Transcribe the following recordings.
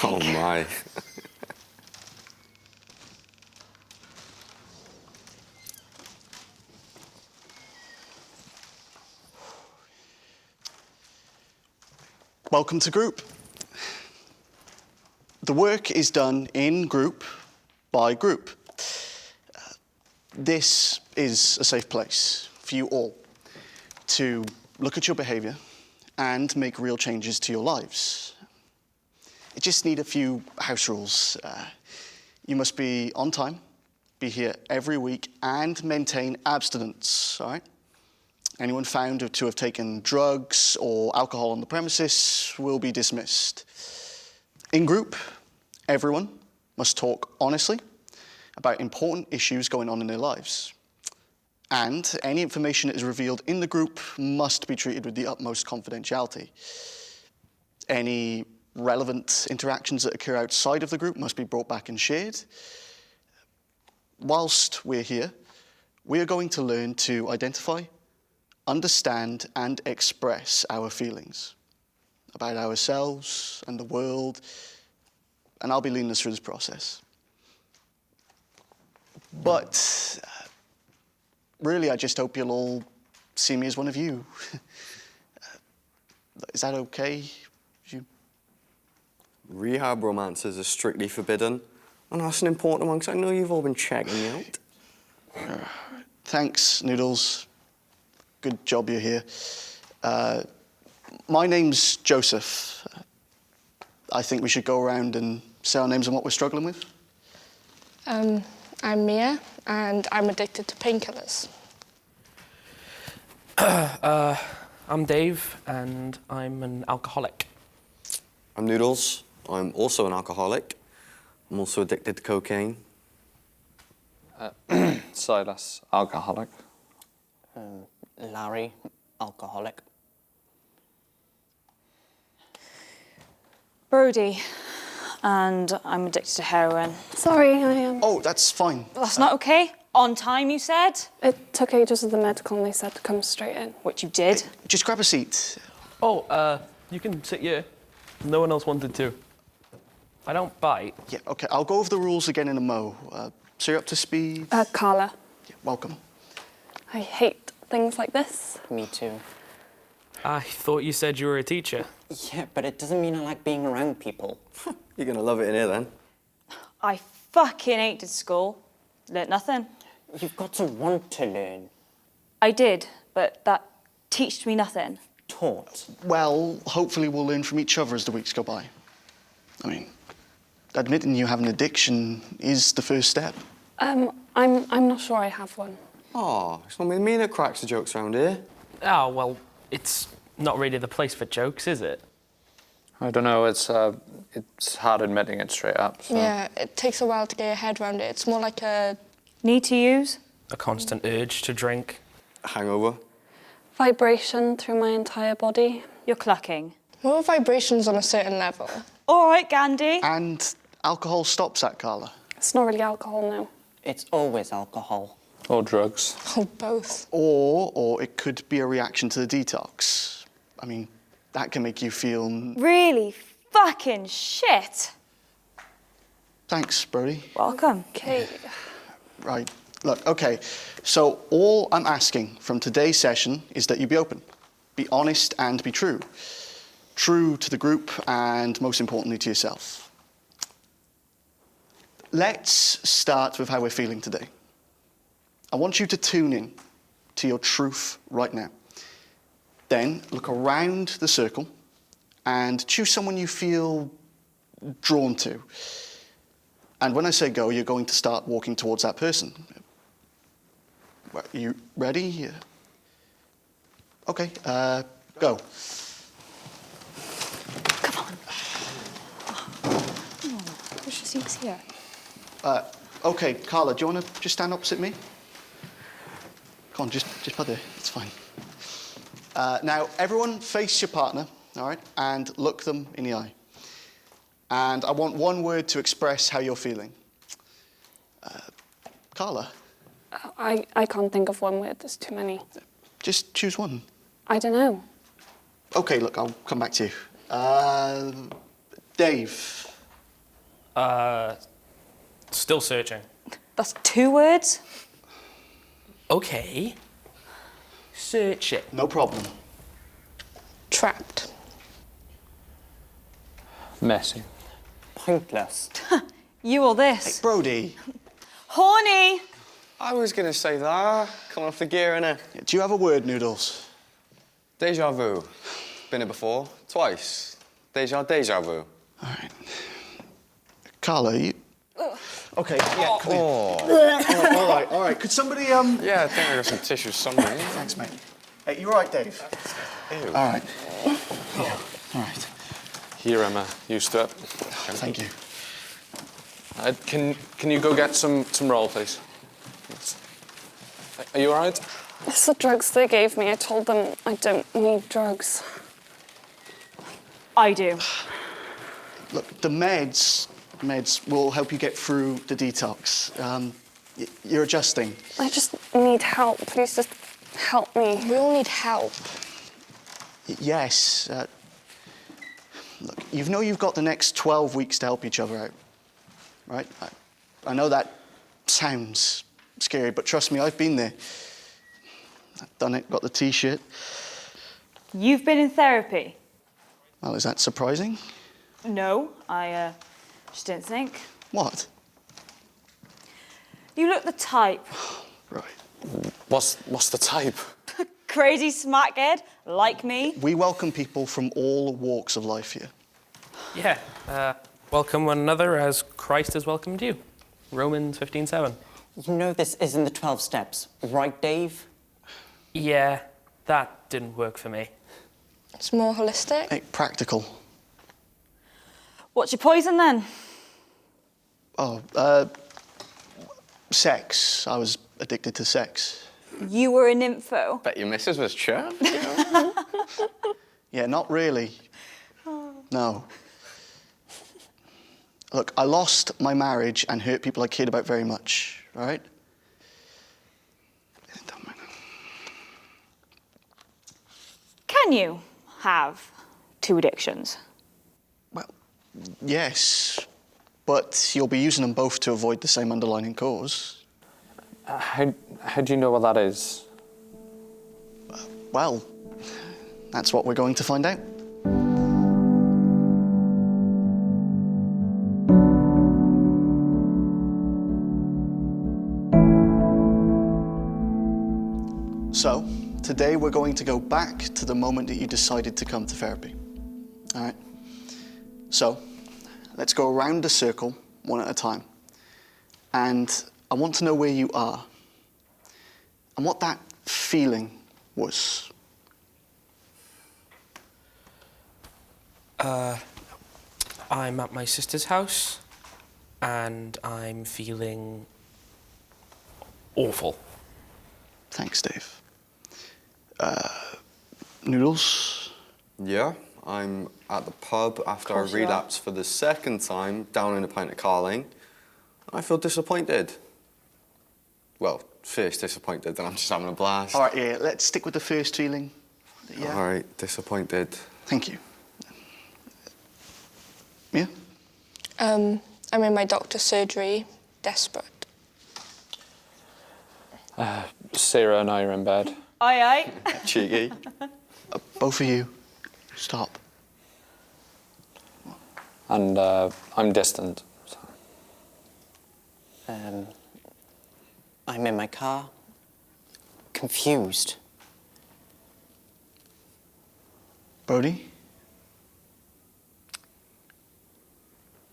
Oh, my. Welcome to group. The work is done in group by group. This is a safe place for you all to look at your behaviour and make real changes to your lives. You just need a few house rules. You must be on time, be here every week, and maintain abstinence, all right? Anyone found to have taken drugs or alcohol on the premises will be dismissed. In group, everyone must talk honestly about important issues going on in their lives. And any information that is revealed in the group must be treated with the utmost confidentiality. Any relevant interactions that occur outside of the group must be brought back and shared. Whilst we're here, we are going to learn to identify, understand, and express our feelings about ourselves and the world, and I'll be leading us through this process. But really, I just hope you'll all see me as one of you. Is that okay? Rehab romances are strictly forbidden. And that's an important one, because I know you've all been checking me out. Thanks, Noodles. Good job you're here. My name's Joseph. I think we should go around and say our names and what we're struggling with. I'm Mia, and I'm addicted to painkillers. I'm Dave, and I'm an alcoholic. I'm Noodles. I'm also an alcoholic. I'm also addicted to cocaine. Silas, alcoholic. Larry, alcoholic. Brody, and I'm addicted to heroin. Sorry, I am. Oh, that's fine. That's not okay. On time, you said? It took ages of the medical and they said to come straight in. Which you did. Just grab a seat. Oh, you can sit here. No one else wanted to. I don't bite. Yeah, okay, I'll go over the rules again in a mo. So you're up to speed? Carla. Yeah, welcome. I hate things like this. Me too. I thought you said you were a teacher. Yeah, but it doesn't mean I like being around people. You're gonna love it in here, then. I fucking hated school. Learnt nothing. You've got to want to learn. I did, but that teached me nothing. Taught. Well, hopefully we'll learn from each other as the weeks go by. I mean, admitting you have an addiction is the first step. I'm not sure I have one. Oh, it's not me that cracks the jokes around here. Oh, well, it's not really the place for jokes, is it? I don't know, it's hard admitting it straight up. So. Yeah, it takes a while to get your head around it. It's more like a... Need to use? A constant urge to drink. Hangover. Vibration through my entire body. You're clucking. More vibrations on a certain level. All right, Gandhi. And alcohol stops that, Carla. It's not really alcohol now. It's always alcohol. Or drugs. Oh, both. Or it could be a reaction to the detox. I mean, that can make you feel... Really fucking shit. Thanks, Brody. Welcome. Okay. Right. Look, okay. So all I'm asking from today's session is that you be open, be honest, and be true. True to the group and, most importantly, to yourself. Let's start with how we're feeling today. I want you to tune in to your truth right now. Then look around the circle and choose someone you feel drawn to. And when I say go, you're going to start walking towards that person. Are you ready? Okay, go. Come on. Push your seats here. Okay, Carla, do you want to just stand opposite me? Come on, just put there. It's fine. Now, everyone face your partner, all right, and look them in the eye. And I want one word to express how you're feeling. Carla? I can't think of one word. There's too many. Just choose one. I don't know. Okay, look, I'll come back to you. Dave? Still searching. That's 2 words? Okay. Search it. No problem. Trapped. Messy. Pointless. You or this? Brody, Horny! I was going to say that. Coming off the gear, innit? do you have a word, Noodles? Deja vu. Been here before. Twice. Deja vu. All right. Carla, you... Okay, yeah, come here. All right. Could somebody, Yeah, I think I got some tissue somewhere. Thanks, mate. Hey, you all right, Dave? Ew. All right. Yeah, all right. Here, Emma. Used to it. Thank you. Can you go get some roll, please? Are you all right? It's the drugs they gave me. I told them I don't need drugs. I do. Look, the meds will help you get through the detox. You're adjusting. I just need help. Please just help me. We all need help. Yes. Look, you've got the next 12 weeks to help each other out, right? I know that sounds scary, but trust me, I've been there. I've done it, got the T-shirt. You've been in therapy? Well, is that surprising? No, I just didn't think. What? You look the type. Right. What's the type? Crazy smackhead, like me. We welcome people from all walks of life here. Yeah. Welcome one another as Christ has welcomed you. Romans 15:7. You know this isn't the 12 steps, right, Dave? Yeah, that didn't work for me. It's more holistic. Hey, practical. What's your poison then? Oh, sex. I was addicted to sex. You were a nympho. Bet your missus was chirp. Yeah, not really. No. Look, I lost my marriage and hurt people I cared about very much, all right? Can you have 2 addictions? Well, yes, but you'll be using them both to avoid the same underlying cause. How do you know what that is? Well, that's what we're going to find out. So, today we're going to go back to the moment that you decided to come to therapy. All right? So, let's go around the circle, one at a time. And I want to know where you are and what that feeling was. I'm at my sister's house and I'm feeling awful. Thanks, Dave. Noodles? Yeah, I'm at the pub after I course you are. relapsed for the second time, down in a pint of Carling. I feel disappointed. Well, first disappointed, then I'm just having a blast. All right, yeah, let's stick with the first feeling. Yeah. All right, disappointed. Thank you. Yeah? I'm in my doctor's surgery, desperate. Sarah and I are in bed. Aye, aye. Cheeky. Both of you, stop. And I'm distant. So. I'm in my car, confused. Brody?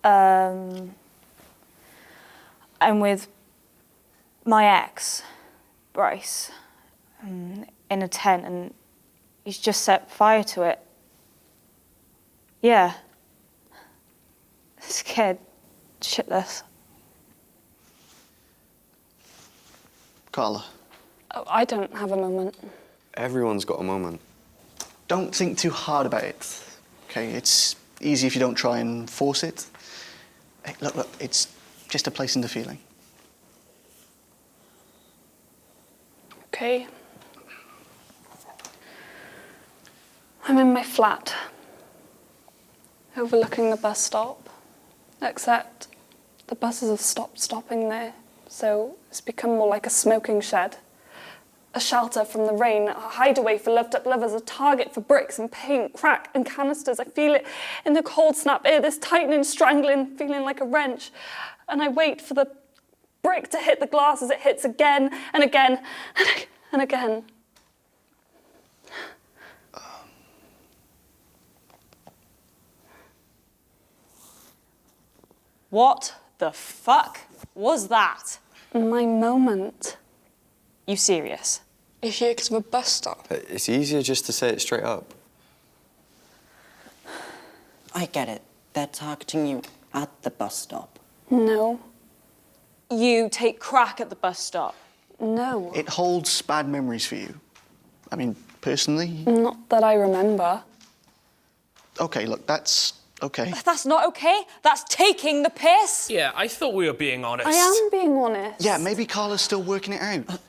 I'm with my ex, Bryce, in a tent, and he's just set fire to it. Yeah. Scared shitless. Carla? Oh, I don't have a moment. Everyone's got a moment. Don't think too hard about it, okay? It's easy if you don't try and force it. Hey, look, it's just a place in the feeling. Okay. I'm in my flat, overlooking the bus stop, except the buses have stopped stopping there, so it's become more like a smoking shed. A shelter from the rain, a hideaway for loved-up lovers, a target for bricks and paint, crack and canisters. I feel it in the cold snap air, this tightening, strangling, feeling like a wrench. And I wait for the brick to hit the glass as it hits again and again and again. What the fuck was that? My moment. You serious? You're here because of a bus stop. It's easier just to say it straight up. I get it. They're targeting you at the bus stop. No. You take crack at the bus stop. No. It holds bad memories for you. I mean, personally. Not that I remember. Okay, look, that's okay. That's not okay. That's taking the piss. Yeah, I thought we were being honest. I am being honest. Yeah, maybe Carla's still working it out.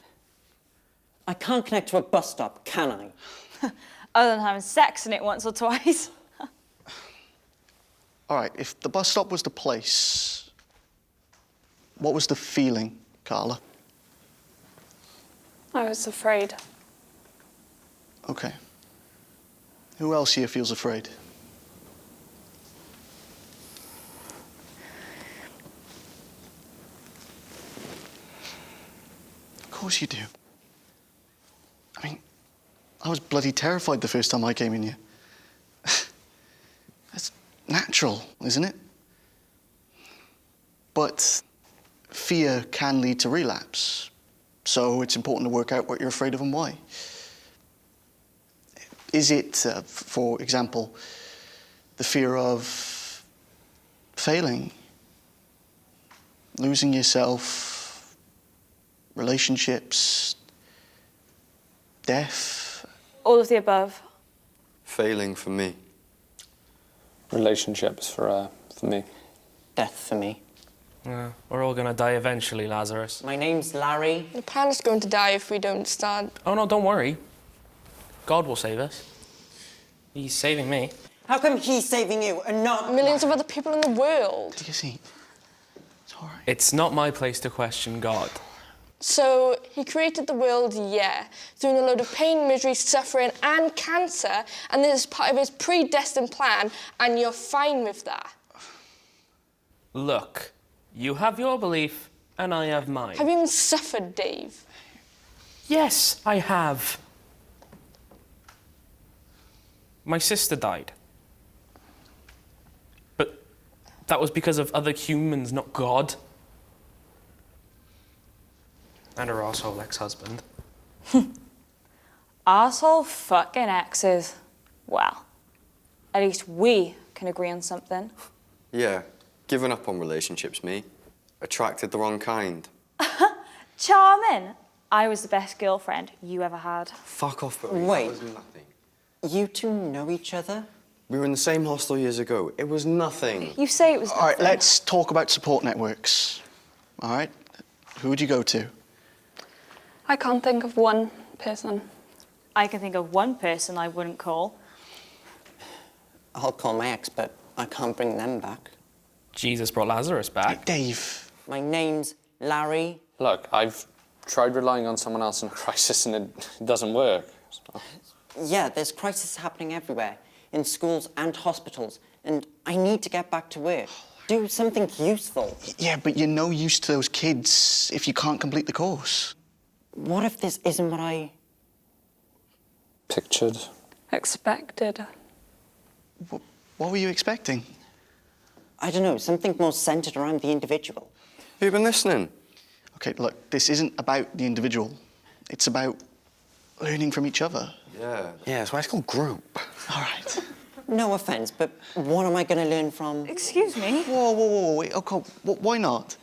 I can't connect to a bus stop, can I? Other than having sex in it once or twice. All right, if the bus stop was the place, what was the feeling, Carla? I was afraid. Okay. Who else here feels afraid? Of course you do. I mean, I was bloody terrified the first time I came in here. That's natural, isn't it? But fear can lead to relapse. So it's important to work out what you're afraid of and why. Is it, for example, the fear of failing, losing yourself, relationships, death? All of the above. Failing for me. Relationships for me. Death for me. Yeah, we're all gonna die eventually, Lazarus. My name's Larry. The planet's going to die if we don't start. Oh no, don't worry. God will save us. He's saving me. How come he's saving you and not Millions of other people in the world. Take a seat. It's all right. It's not my place to question God. So he created the world, yeah, through a load of pain, misery, suffering, and cancer, and this is part of his predestined plan, and you're fine with that. Look, you have your belief, and I have mine. Have you even suffered, Dave? Yes, I have. My sister died. But that was because of other humans, not God. And her arsehole ex-husband. Arsehole fucking exes. Well, at least we can agree on something. Yeah, given up on relationships, me. Attracted the wrong kind. Charming. I was the best girlfriend you ever had. Fuck off, but Wait. That was nothing. You two know each other? We were in the same hostel years ago. It was nothing. You say it was All right, nothing. let's talk about support networks. All right? Who would you go to? I can't think of one person. I can think of one person I wouldn't call. I'll call my ex, but I can't bring them back. Jesus brought Lazarus back. Dave. My name's Larry. Look, I've tried relying on someone else in a crisis and it doesn't work. So. Yeah, there's crisis happening everywhere, in schools and hospitals, and I need to get back to work. Do something useful. Yeah, but you're no use to those kids if you can't complete the course. What if this isn't what I... Pictured. Expected. What were you expecting? I don't know, something more centred around the individual. Have you been listening? Okay, look, this isn't about the individual. It's about learning from each other. Yeah. Yeah, that's why it's called group. All right. No offence, but what am I going to learn from... Excuse me? Whoa, wait, okay, why not?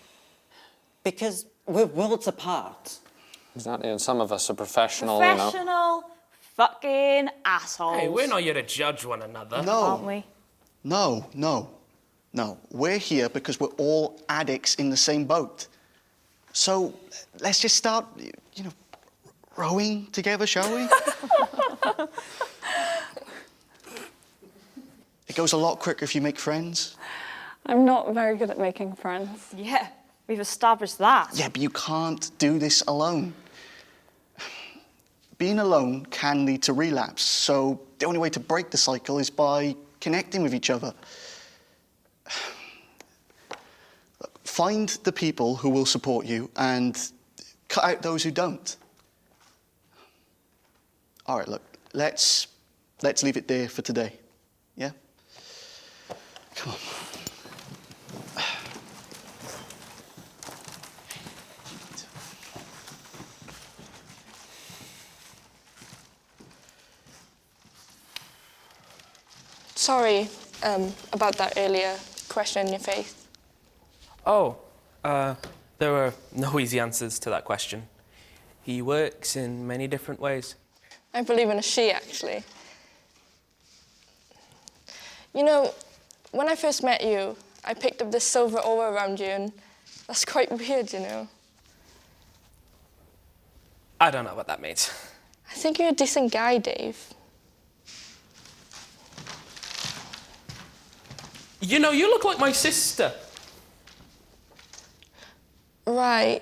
Because we're worlds apart. Exactly, and some of us are professional, you know. Professional fucking assholes. Hey, we're not here to judge one another. No. Aren't we? No. We're here because we're all addicts in the same boat. So let's just start, rowing together, shall we? It goes a lot quicker if you make friends. I'm not very good at making friends. Yeah, we've established that. Yeah, but you can't do this alone. Being alone can lead to relapse, so the only way to break the cycle is by connecting with each other. Find the people who will support you and cut out those who don't. All right, look, let's leave it there for today. Yeah? Come on. Sorry about that earlier question in your faith. Oh, there were no easy answers to that question. He works in many different ways. I believe in a she, actually. You know, when I first met you, I picked up this silver aura around you, and that's quite weird, you know. I don't know what that means. I think you're a decent guy, Dave. You know, you look like my sister. Right.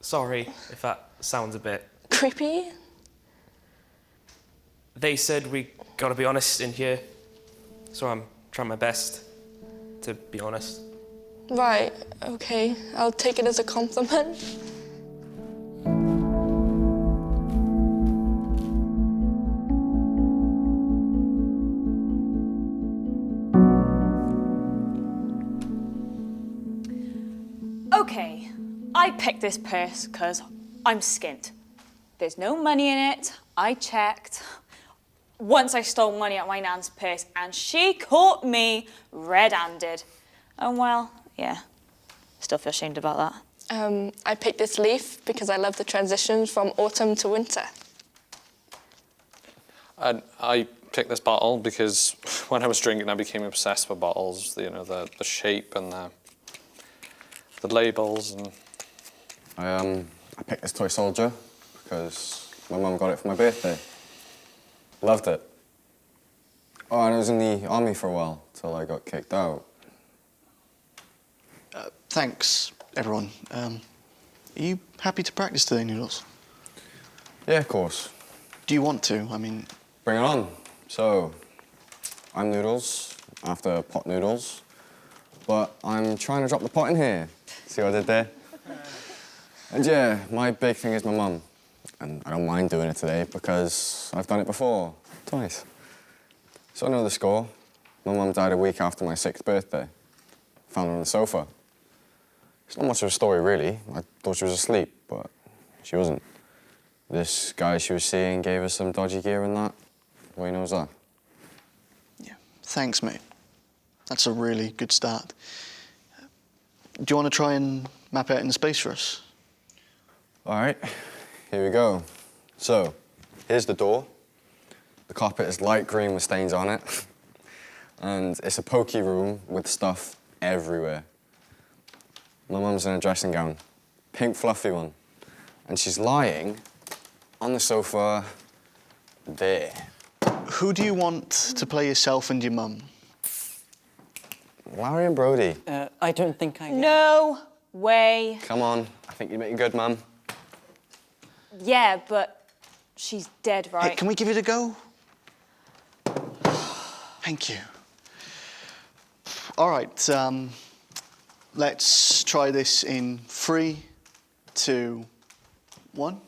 Sorry if that sounds a bit... Creepy? They said we gotta be honest in here, so I'm trying my best to be honest. Right, okay. I'll take it as a compliment. Okay, I picked this purse because I'm skint. There's no money in it. I checked. Once I stole money out my nan's purse and she caught me red-handed. And well, yeah, still feel ashamed about that. I picked this leaf because I love the transitions from autumn to winter. I picked this bottle because when I was drinking, I became obsessed with bottles. You know, the shape and the labels and. I picked this toy soldier because my mum got it for my birthday. Loved it. Oh, and I was in the army for a while till I got kicked out. Thanks, everyone. Are you happy to practice today, Noodles? Yeah, of course. Do you want to? I mean... Bring it on. So, I'm Noodles, after pot noodles, but I'm trying to drop the pot in here. See what I did there? And yeah, my big thing is my mum. And I don't mind doing it today because I've done it before, twice. So I know the score. My mum died a week after my 6th birthday. Found her on the sofa. It's not much of a story, really. I thought she was asleep, but she wasn't. This guy she was seeing gave her some dodgy gear and that. Well, he knows that. Yeah, thanks, mate. That's a really good start. Do you want to try and map out in space for us? All right, here we go. So, here's the door. The carpet is light green with stains on it. And it's a pokey room with stuff everywhere. My mum's in a dressing gown, pink fluffy one. And she's lying on the sofa there. Who do you want to play yourself and your mum? Larry and Brody. I don't think I... No way. Come on, I think you'd make a good mum. Yeah, but she's dead, right? Hey, can we give it a go? Thank you. All right, let's try this in 3, 2, 1.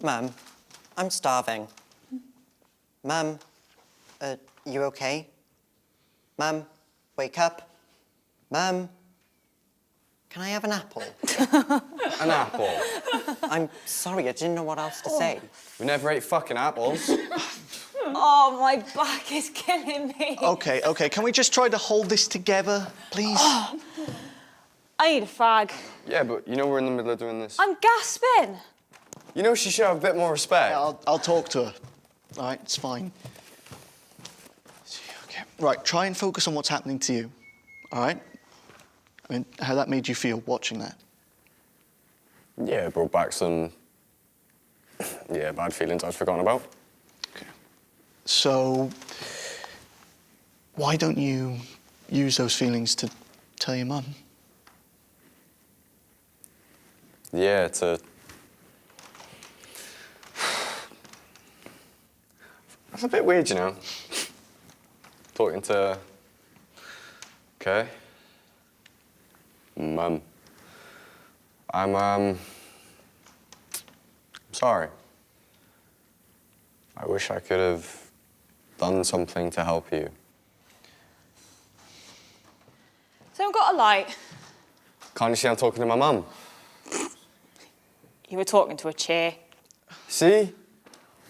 Mum, I'm starving. Mum, you okay? Mum, wake up. Mum, can I have an apple? An apple? I'm sorry, I didn't know what else to say. We never ate fucking apples. Oh, my back is killing me. Okay, can we just try to hold this together, please? I need a fag. Yeah, but you know we're in the middle of doing this. I'm gasping. You know she should have a bit more respect. Yeah, I'll talk to her. All right, it's fine. Okay. Right, try and focus on what's happening to you. All right? I mean, how that made you feel watching that? Yeah, it brought back some, bad feelings I'd forgotten about. Okay. So, Why don't you use those feelings to tell your mum? Yeah, That's a bit weird, you know. Talking to... Okay. Mum. I'm sorry. I wish I could have done something to help you. So I've got a light. Can't you see I'm talking to my mum? You were talking to a chair. See?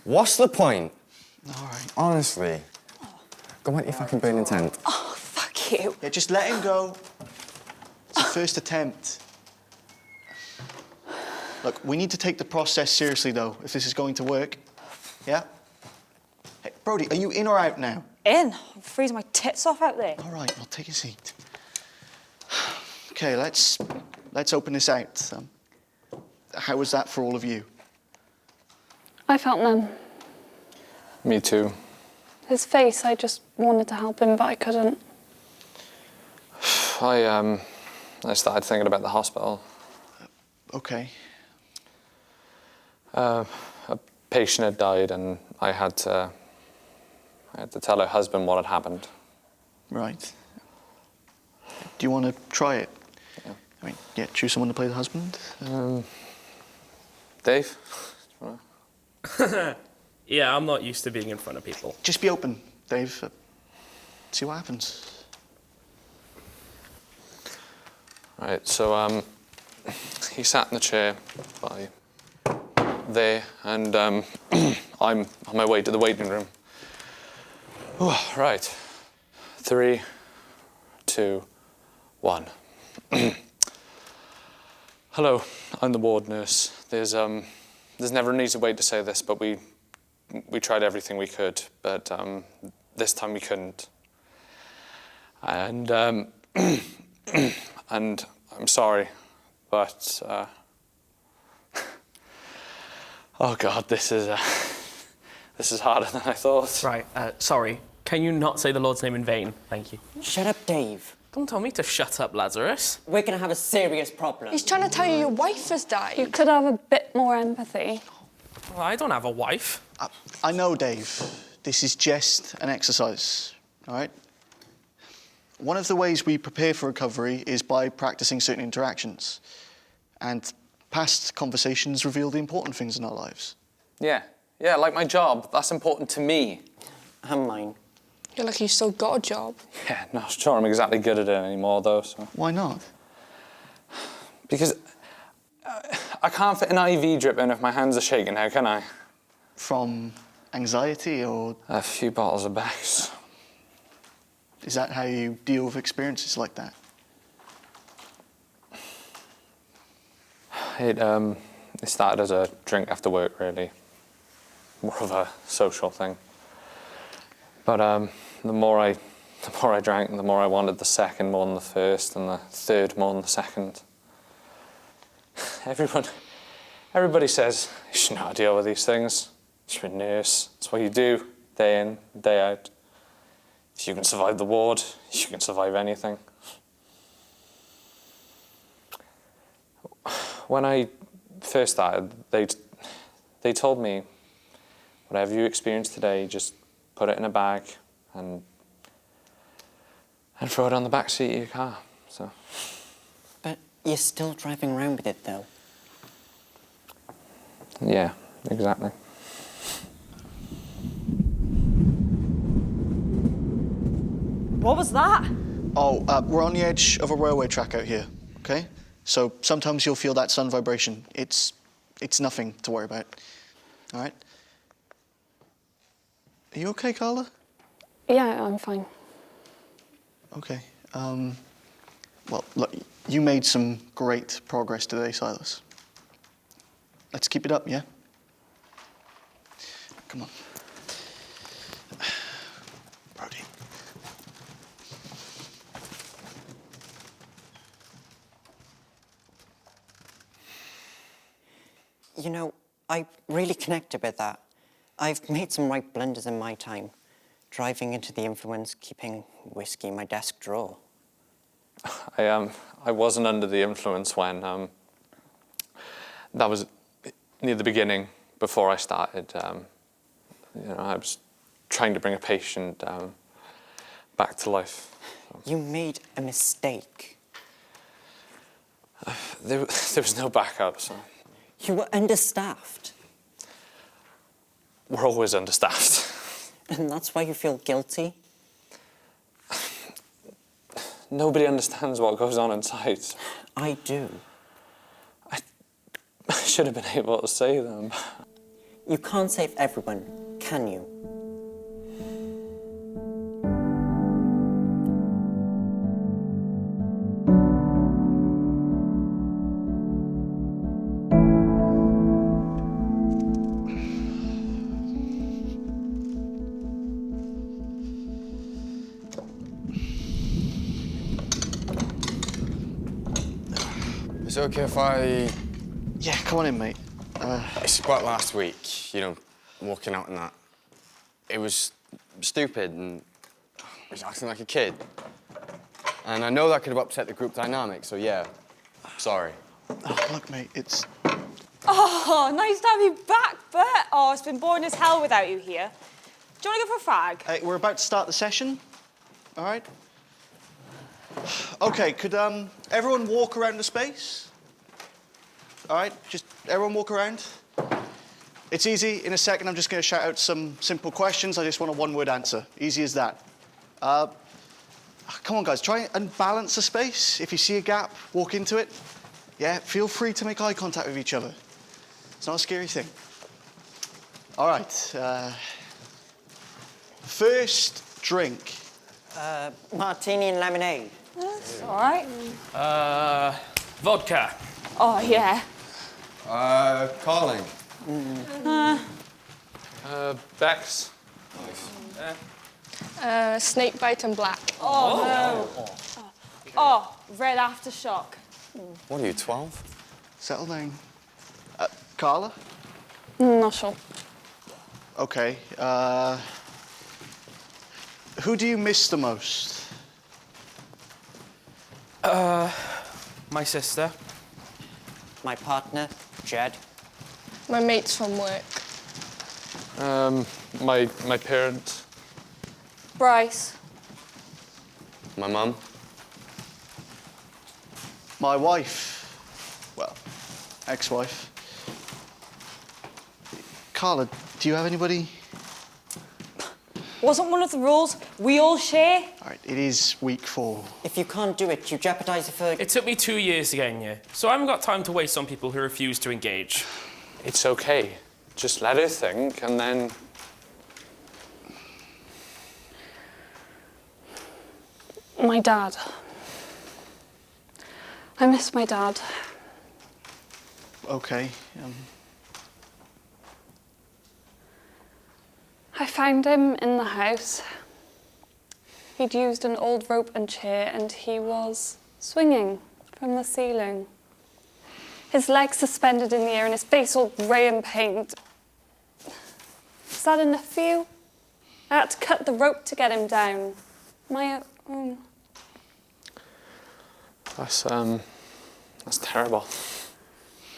What's the point? All right. Honestly. Go on, your fucking burning tent. Oh, fuck you. Yeah, just let him go. It's the first attempt. Look, we need to take the process seriously, though, if this is going to work. Yeah? Hey, Brody, are you in or out now? In. I'm freezing my tits off out there. All right, well, take a seat. Okay, let's open this out. How was that for all of you? I felt numb. Me too. His face, I just wanted to help him, but I couldn't. I started thinking about the hospital. Okay. A patient had died, and I had to tell her husband what had happened. Right. Do you want to try it? Yeah. I mean, yeah, choose someone to play the husband. Dave? Yeah, I'm not used to being in front of people. Just be open, Dave. See what happens. Right, so he sat in the chair by there, and I'm on my way to the waiting room. Ooh, right. 3, 2, 1. Hello, I'm the ward nurse. There's never an easy way to say this, but we tried everything we could, but this time we couldn't. And and I'm sorry, but oh God, this is harder than I thought. Right, sorry. Can you not say the Lord's name in vain? Thank you. Shut up, Dave. Don't tell me to shut up, Lazarus. We're gonna have a serious problem. He's trying to tell you your wife has died. You could have a bit more empathy. Well, I don't have a wife. I know, Dave. This is just an exercise, all right? One of the ways we prepare for recovery is by practicing certain interactions. And past conversations reveal the important things in our lives. Yeah, like my job. That's important to me. And mine. You're lucky you still got a job. Yeah, not sure I'm exactly good at it anymore, though. So. Why not? Because I can't fit an IV drip in if my hands are shaking now, can I? From anxiety, or A few bottles of Beck's. is that how you deal with experiences like that? It started as a drink after work, really. More of a social thing. But the more I drank, the more I wanted the second more than the first, and the third more than the second. Everybody says you should know how to deal with these things. You're a nurse. It's what you do, day in, day out. If you can survive the ward, you can survive anything. When I first started, they told me, whatever you experience today, just put it in a bag and throw it on the back seat of your car. So. But you're still driving around with it, though. Yeah, exactly. What was that? Oh, we're on the edge of a railway track out here, okay? So sometimes you'll feel that sun vibration. It's nothing to worry about, all right? Are you okay, Carla? Yeah, I'm fine. Okay. Well, look, you made some great progress today, Silas. Let's keep it up, yeah? Come on. Brody. You know, I really connected with that. I've made some right blunders in my time. driving into the influence, keeping whiskey in my desk drawer. I wasn't under the influence when that was near the beginning before I started. I was trying to bring a patient back to life. You made a mistake. There was no backup, so You were understaffed. we're always understaffed. And that's why you feel guilty? Nobody understands what goes on inside. I do. I should have been able to save them. You can't save everyone, can you? Is it okay if I... Yeah, come on in, mate. It's about last week, walking out and that. It was stupid and he was acting like a kid. And I know that could have upset the group dynamic, so yeah, sorry. Oh, look, mate, it's... Oh, nice to have you back, Bert. Oh, it's been boring as hell without you here. Do you want to go for a fag? Hey, we're about to start the session, all right? Okay, could everyone walk around the space? All right, just everyone walk around. It's easy. In a second, I'm just going to shout out some simple questions. I just want a one-word answer. Easy as that. Come on, guys, try and balance the space. If you see a gap, walk into it. Yeah, feel free to make eye contact with each other. It's not a scary thing. All right. First drink. Martini and lemonade. That's all right. Vodka. Oh, yeah. Calling. Bex? Snake bite and black. Oh, no. Oh, red aftershock. What are you, 12? Settle down. Carla? Not sure. Okay. Who do you miss the most? My sister. My partner, Jed. My mates from work. My parents. Bryce. My mum. My wife. Well, ex-wife. Carla, do you have anybody? Wasn't one of the rules we all share? All right, it is week 4. If you can't do it, you jeopardize it for... It took me 2 years to get in here, so I haven't got time to waste on people who refuse to engage. It's okay. Just let her think, and then... My dad. I miss my dad. Okay. I found him in the house. He'd used an old rope and chair and he was swinging from the ceiling. His legs suspended in the air and his face all grey and pained. Is that enough for you? I had to cut the rope to get him down. My own. That's terrible.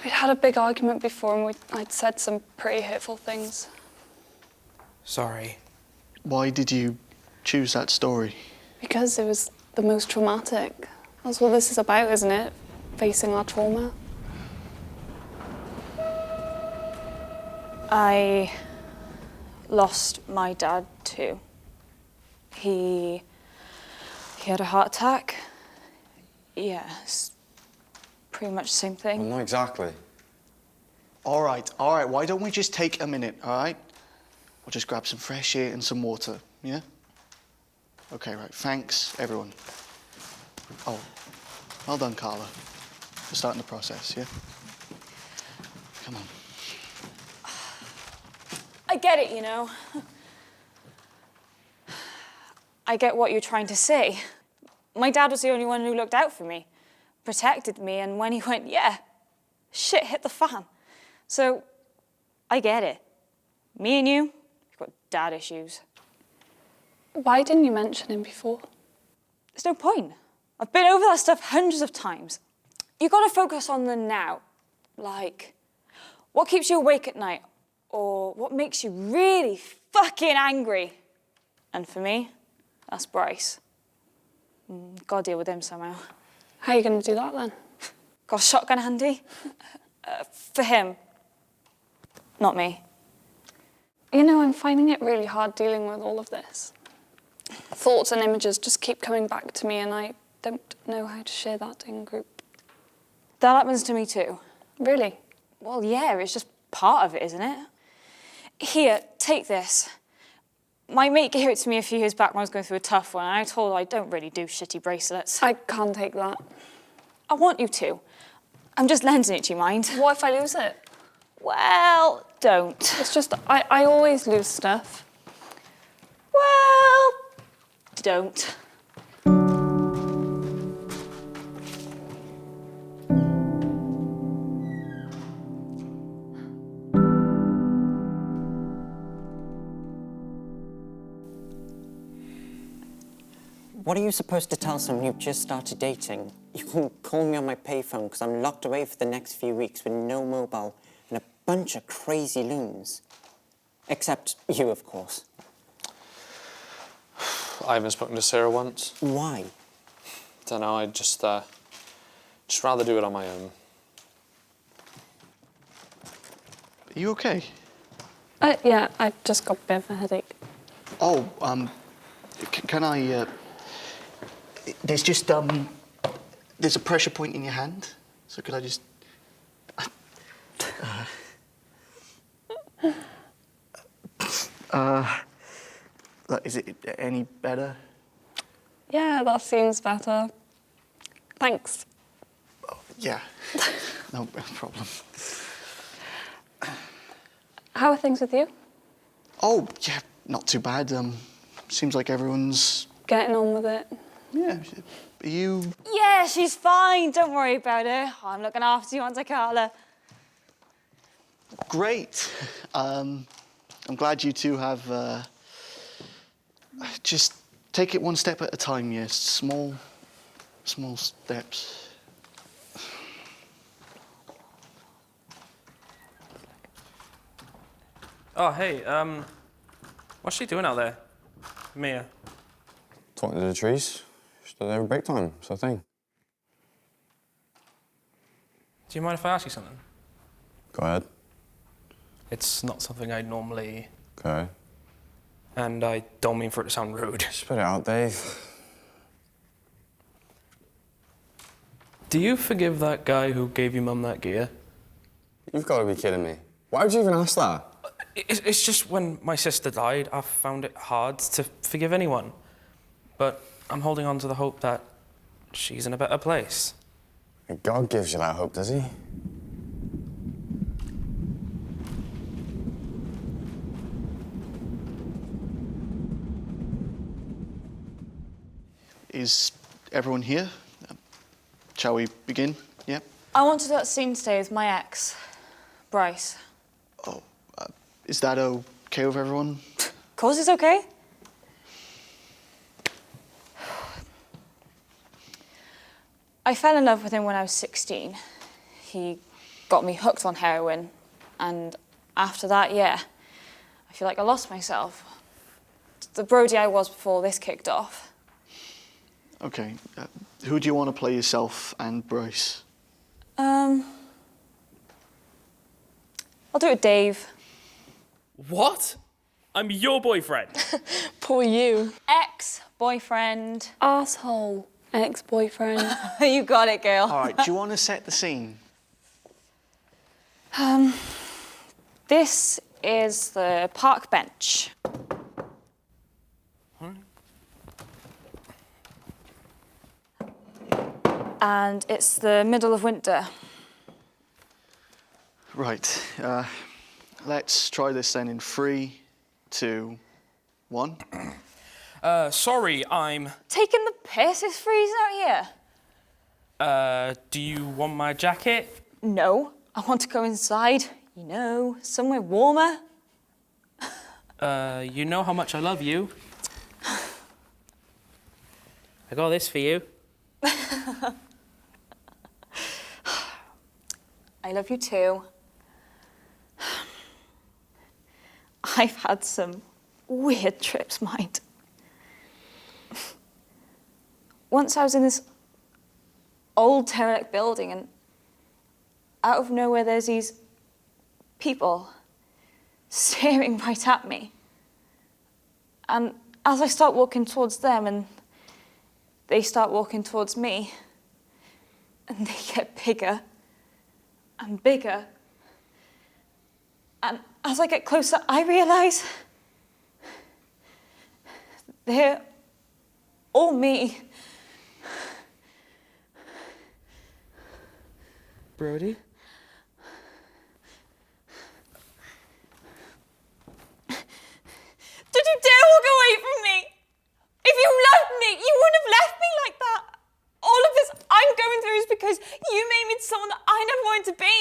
We'd had a big argument before and I'd said some pretty hurtful things. Sorry. Why did you choose that story? Because it was the most traumatic. That's what this is about, isn't it? Facing our trauma. I lost my dad too. He had a heart attack. Yeah, it's pretty much the same thing. Well, not exactly. All right. Why don't we just take a minute, all right? We'll just grab some fresh air and some water, yeah? Okay, right. Thanks, everyone. Oh, well done, Carla, for starting the process, yeah? Come on. I get it, you know. I get what you're trying to say. My dad was the only one who looked out for me, protected me, and when he went, yeah, shit hit the fan. So, I get it. Me and you, we've got dad issues. Why didn't you mention him before? There's no point. I've been over that stuff hundreds of times. You gotta focus on the now. Like, what keeps you awake at night? Or what makes you really fucking angry? And for me, that's Bryce. Gotta deal with him somehow. How are you going to do that then? Got a shotgun handy? For him. Not me. You know, I'm finding it really hard dealing with all of this. Thoughts and images just keep coming back to me and I don't know how to share that in group. That happens to me too. Really? Well, yeah, it's just part of it, isn't it? Here, take this. My mate gave it to me a few years back when I was going through a tough one, and I told her I don't really do shitty bracelets. I can't take that. I want you to. I'm just lending it to you, mind? What if I lose it? Well, don't. It's just, I always lose stuff. Well, don't. What are you supposed to tell someone you've just started dating? You can call me on my payphone because I'm locked away for the next few weeks with no mobile and a bunch of crazy loons. Except you, of course. I haven't spoken to Sarah once. Why? Don't know, I'd just rather do it on my own. Are you okay? Yeah, I just got a bit of a headache. Oh, can I, there's just, there's a pressure point in your hand. So could I just, is it any better? Yeah, that seems better. Thanks. Oh, yeah, no problem. How are things with you? Oh, yeah, not too bad. Seems like everyone's... Getting on with it? Yeah, are you... Yeah, she's fine. Don't worry about her. I'm looking after you, Auntie Carla. Great. I'm glad you two have... just take it one step at a time, yes. Small steps. Oh, hey, what's she doing out there? Mia. Talking to the trees. She does it every break time, it's her thing. Do you mind if I ask you something? Go ahead. It's not something I normally... Okay. And I don't mean for it to sound rude. Spit it out, Dave. Do you forgive that guy who gave your mum that gear? You've got to be kidding me. Why would you even ask that? It's just when my sister died, I found it hard to forgive anyone. But I'm holding on to the hope that she's in a better place. God gives you that hope, does he? Is everyone here? Shall we begin? Yeah? I want to do that scene today with my ex, Bryce. Oh, is that okay with everyone? Of course it's okay. I fell in love with him when I was 16. He got me hooked on heroin, and after that, yeah, I feel like I lost myself. The Brody I was before this kicked off. Okay. Who do you want to play, yourself and Bryce? I'll do it, Dave. What? I'm your boyfriend. Poor you. Ex-boyfriend. Arsehole. Ex-boyfriend. You got it, girl. All right, do you want to set the scene? This is the park bench. And it's the middle of winter. Right. Let's try this then in 3, 2, 1. Sorry, I'm... Taking the piss, it's freezing out here. Do you want my jacket? No, I want to go inside, you know, somewhere warmer. You know how much I love you. I got this for you. I love you too. I've had some weird trips, mind. Once I was in this old derelict building and out of nowhere there's these people staring right at me. And as I start walking towards them and they start walking towards me, and they get bigger and bigger. And as I get closer, I realise they're all me. Brody? Did you dare walk away from me? If you loved me, you wouldn't have left me like that. All of this I'm going through is because you made me someone that I never wanted to be.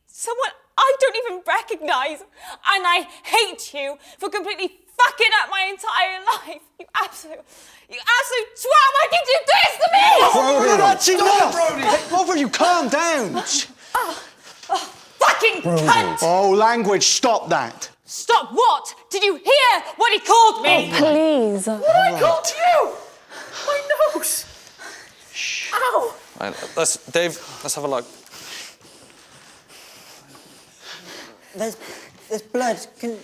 Someone I don't even recognise. And I hate you for completely fucking up my entire life. You absolute twat. Why did you do this to me? Brody, that's enough! Hey, both of you, calm down! Fucking cunt! Oh, language, stop that. Stop what? Did you hear what he called me? Please. What I called you? My nose! Ow! Right, Dave, let's have a look. There's blood. Can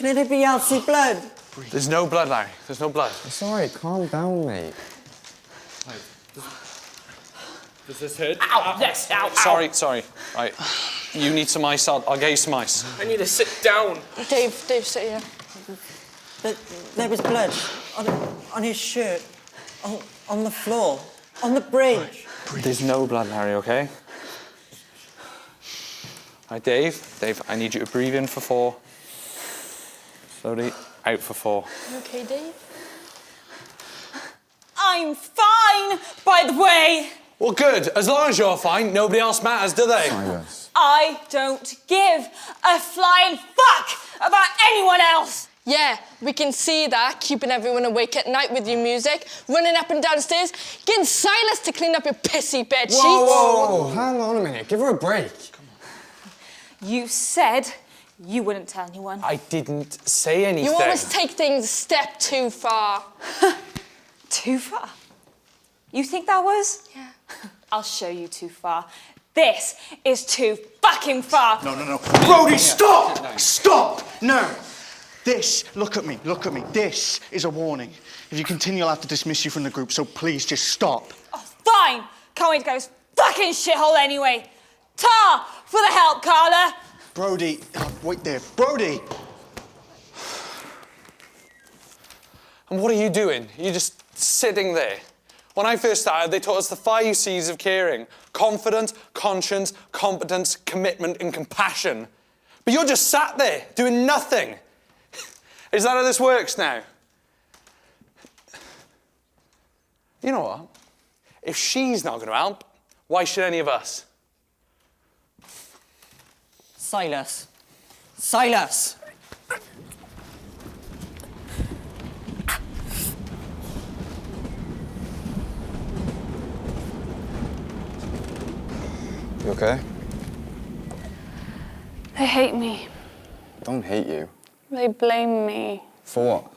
anybody else see blood? There's no blood, Larry. There's no blood. It's all right, calm down, mate. Does this hurt? Ow! Yes, ow! Sorry. Right, you need some ice. I'll get you some ice. I need to sit down. Dave, sit here. There was blood on his shirt, on the floor, on the bridge. There's no blood, Larry, okay? Right, Dave, I need you to breathe in for 4. Slowly, out for 4. You okay, Dave? I'm fine, by the way. Well, good. As long as you're fine, nobody else matters, do they? Silas. I don't give a flying fuck about anyone else. Yeah, we can see that, keeping everyone awake at night with your music, running up and down stairs, getting Silas to clean up your pissy bed sheets. Whoa, hang on a minute. Give her a break. You said you wouldn't tell anyone. I didn't say anything. You always take things a step too far. Too far? You think that was? Yeah. I'll show you too far. This is too fucking far. No. Brody, stop! Stop! No! This, look at me. This is a warning. If you continue, I'll have to dismiss you from the group, so please just stop. Oh, fine. Can't wait to go to this fucking shithole anyway. Tar for the help, Carla. Brody, wait there. Brody! And what are you doing? You're just sitting there. When I first started, they taught us the 5 C's of caring. Confidence, conscience, competence, commitment, and compassion. But you're just sat there, doing nothing. Is that how this works now? You know what? If she's not going to help, why should any of us? Silas. You okay? They hate me. Don't hate you. They blame me. For what?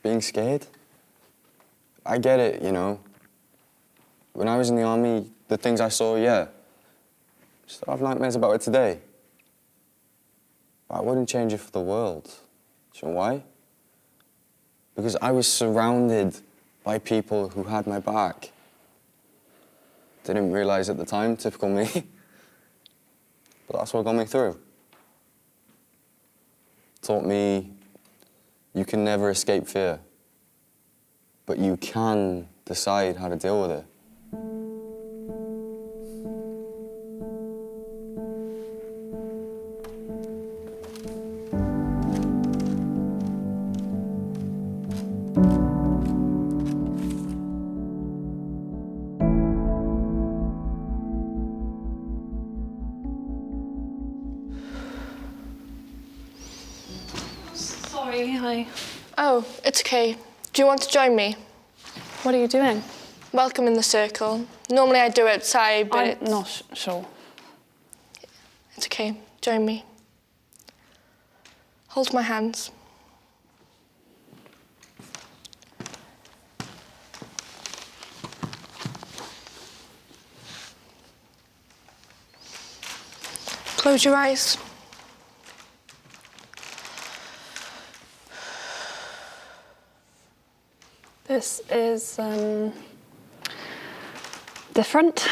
Being scared? I get it, you know. When I was in the army, the things I saw, yeah. Still have nightmares about it today. But I wouldn't change it for the world. Do you know why? Because I was surrounded by people who had my back. Didn't realize at the time, typical me. But that's what got me through. Taught me you can never escape fear, but you can decide how to deal with it. Sorry, Oh, it's okay. Do you want to join me? What are you doing? Welcome in the circle. Normally I do it outside, but I'm it's... not sure. It's okay. Join me. Hold my hands. Close your eyes. This is different.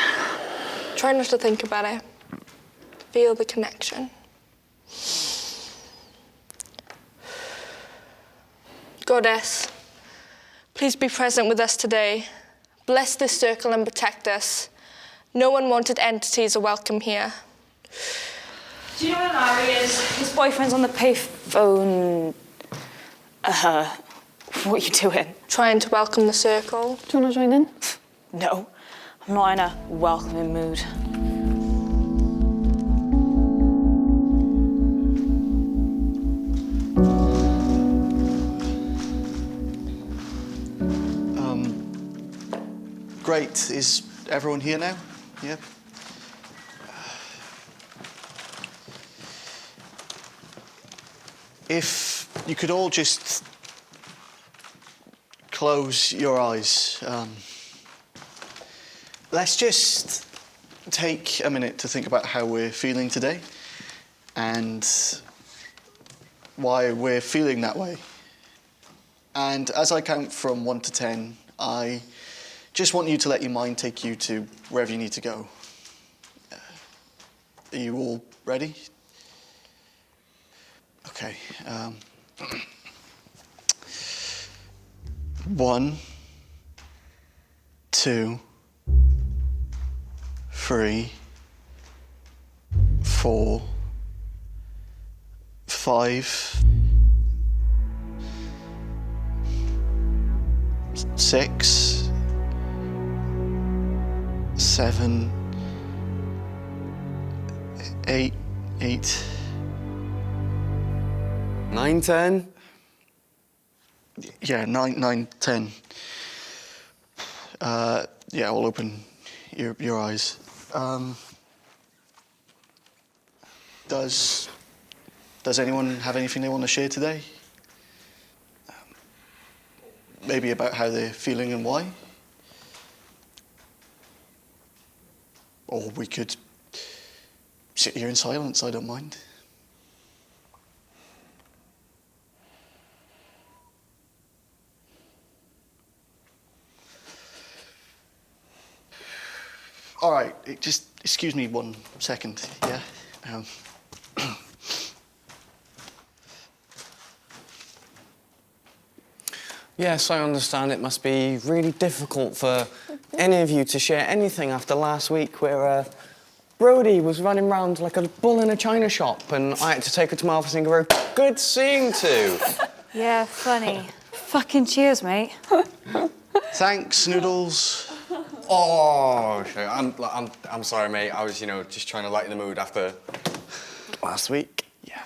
Try not to think about it. Feel the connection. Goddess, please be present with us today. Bless this circle and protect us. No unwanted entities are welcome here. Do you know where Larry is? His boyfriend's on the payphone. What are you doing? Trying to welcome the circle. Do you want to join in? No, I'm not in a welcoming mood. Great. Is everyone here now? Yeah. If you could all just close your eyes. Let's just take a minute to think about how we're feeling today and why we're feeling that way. And as I count from 1 to 10, I just want you to let your mind take you to wherever you need to go. Are you all ready? Okay. 1, 2, 3, 4, 5, 6, 7, 8, 9, 10. yeah, 9, 10. Yeah, all open your eyes. Does anyone have anything they want to share today? Maybe about how they're feeling and why? Or we could sit here in silence, I don't mind. All right, just excuse me 1 second, yeah? Yes, I understand it must be really difficult for any of you to share anything after last week where Brody was running around like a bull in a china shop and I had to take her to my office and go, good seeing to. Yeah, funny. Fucking cheers, mate. Thanks, Noodles. Oh, okay. I'm sorry, mate. I was, just trying to lighten the mood after last week. Yeah.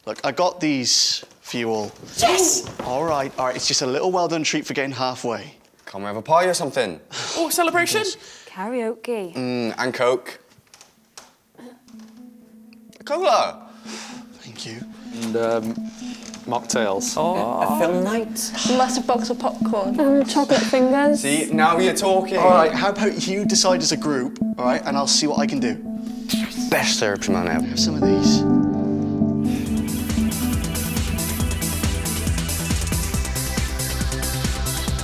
Look, I got these for you all. Yes! All right. It's just a little well-done treat for getting halfway. Can we have a pie or something? Oh, celebration! Karaoke. And Coke. Cola. Thank you. And mocktails. A film night. A massive box of popcorn. Chocolate fingers. See, now you're talking. All right, how about you decide as a group, all right, and I'll see what I can do. Best served man ever. Have some of these.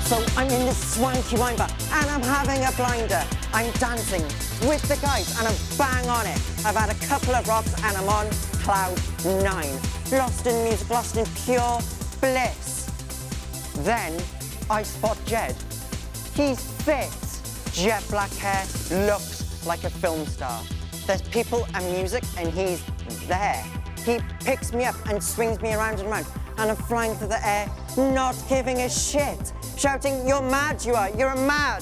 So I'm in this swanky wine bar and I'm having a blinder. I'm dancing with the guys and I'm bang on it. I've had a couple of rocks and I'm on cloud 9. Lost in music, lost in pure bliss. Then I spot Jed. He's fit. Jet black hair, looks like a film star. There's people and music and he's there. He picks me up and swings me around and around and I'm flying through the air, not giving a shit. Shouting, you're mad, you are. You're mad.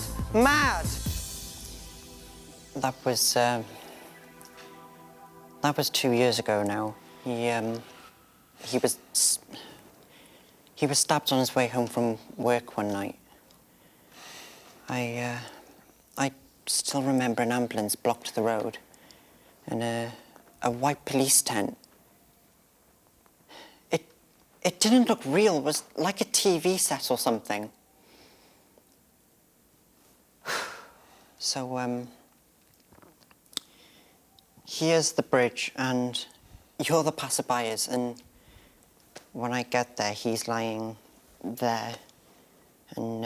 That was 2 years ago now. He was stabbed on his way home from work one night. I still remember an ambulance blocked the road and a white police tent. It didn't look real. It was like a TV set or something. So, here's the bridge, and you're the passerbyers, and when I get there, he's lying there, and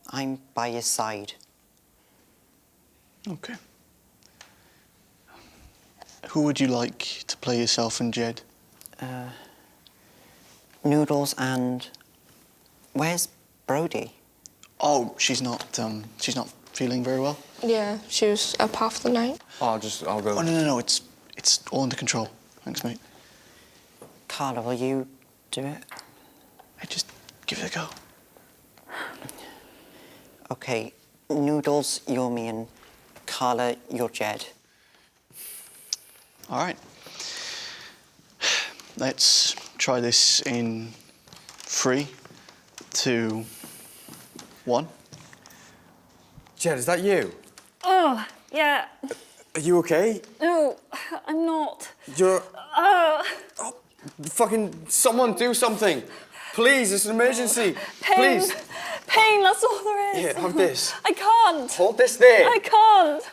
I'm by his side. Okay. Who would you like to play yourself and Jed? Noodles and... Where's Brody? Oh, she's not feeling very well. Yeah, she was up half the night. I'll go. Oh, no, it's all under control. Thanks, mate. Carla, will you do it? Hey, just give it a go. Okay, Noodles, you're me, and Carla, you're Jed. All right. Let's try this in 3, 2, 1. Jed, is that you? Oh, yeah. Are you okay? No, I'm not. You're... fucking someone do something. Please, it's an emergency. Pain. Please. Pain, that's all there is. Here, have this. I can't. Hold this there. I can't.